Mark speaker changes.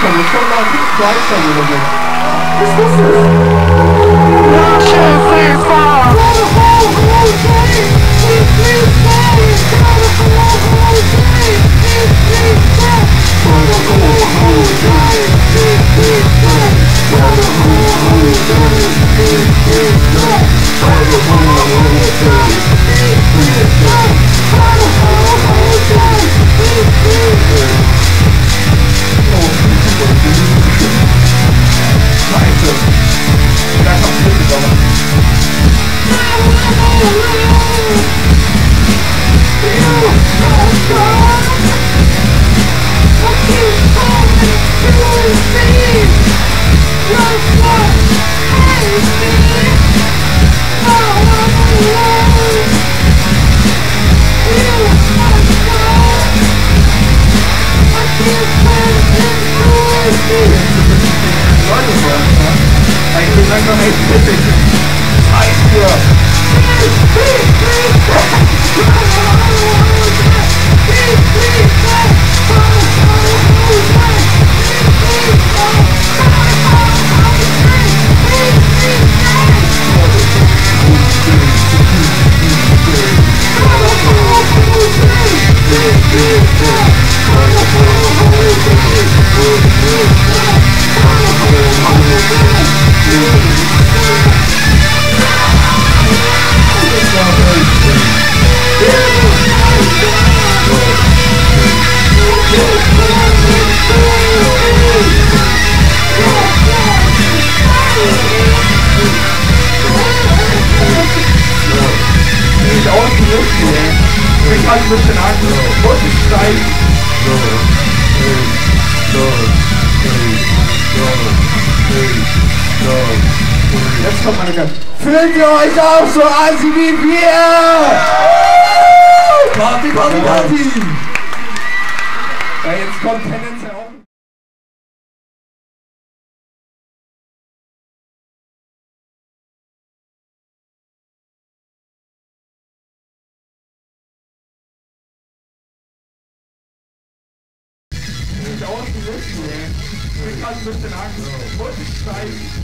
Speaker 1: Come, let's talk about Christ a little bit. Jetzt kommt meine Karte. Fühlt ihr euch auch so assi wie wir? Party, Party, Party! Ja, jetzt kommt tendenziell auch. Aus dem Lüften, ey. Ich krieg grad ein bisschen Angst. Wollte ich steigen.